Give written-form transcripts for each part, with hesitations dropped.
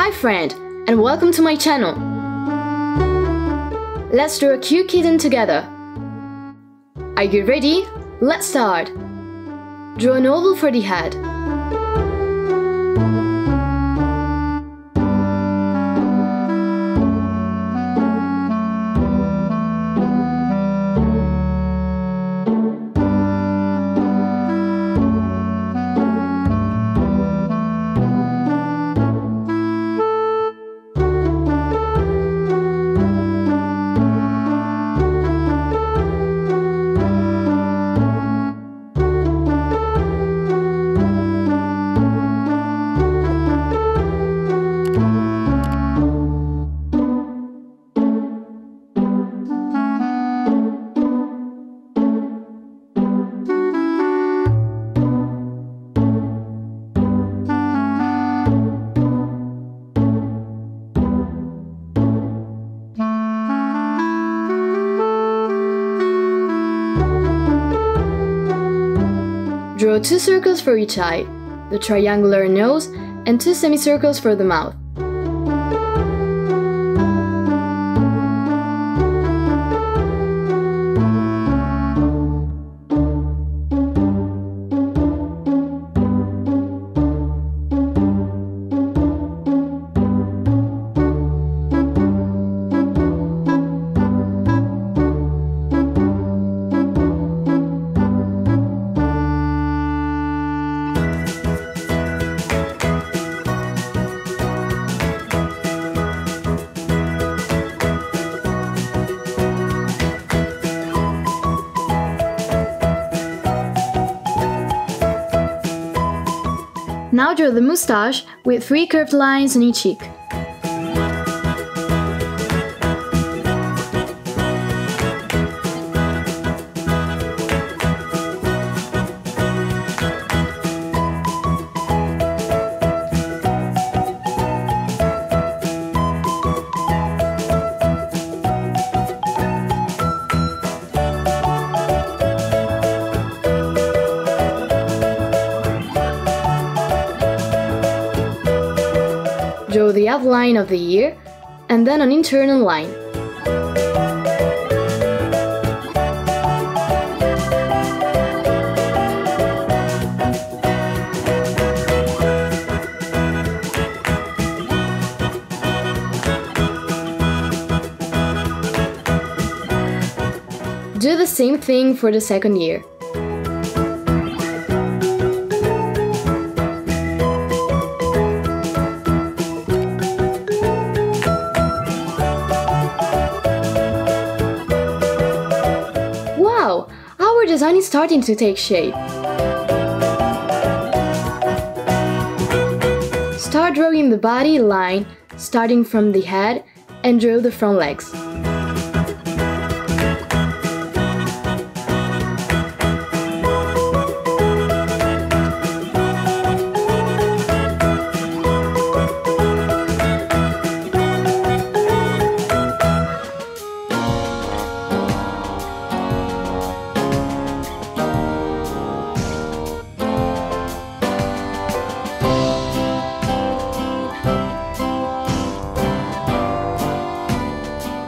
Hi friend, and welcome to my channel. Let's draw a cute kitten together. Are you ready? Let's start. Draw an oval for the head. Draw 2 circles for each eye, the triangular nose, and 2 semicircles for the mouth. Now draw the moustache with 3 curved lines on each cheek. Draw the outline of the ear, and then an internal line. Do the same thing for the second ear. Wow! Our design is starting to take shape. Start drawing the body line, starting from the head, and draw the front legs.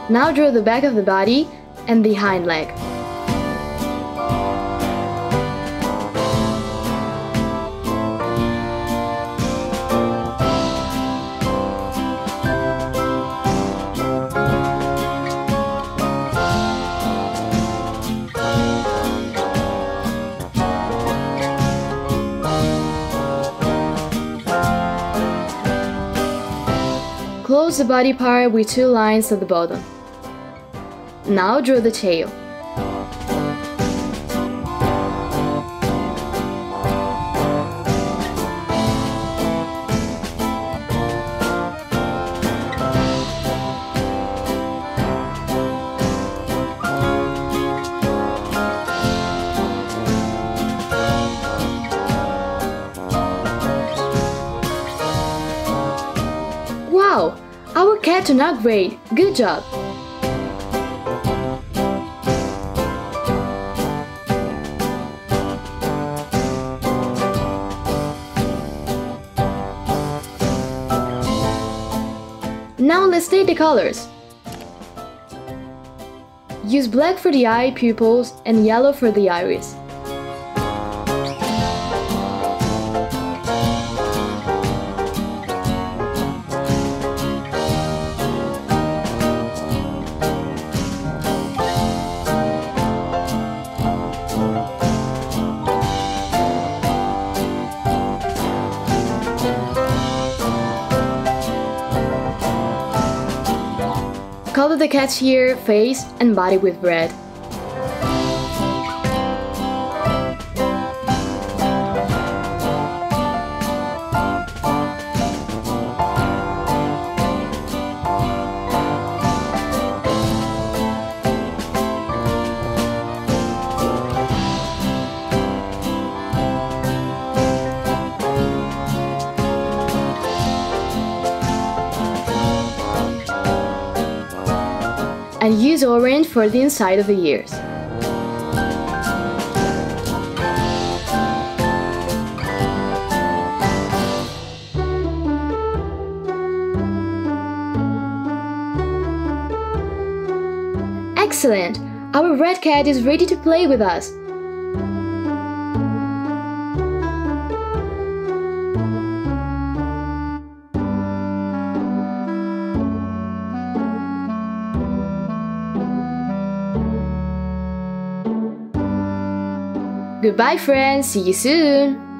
Now draw the back of the body and the hind leg. Close the body part with 2 lines at the bottom. Now draw the tail. Wow! Our cat turned out great! Good job! Now let's state the colors. Use black for the eye pupils and yellow for the iris. Color the cat's ear, face, and body with red. And use orange for the inside of the ears. Excellent! Our red cat is ready to play with us. Goodbye friends, see you soon!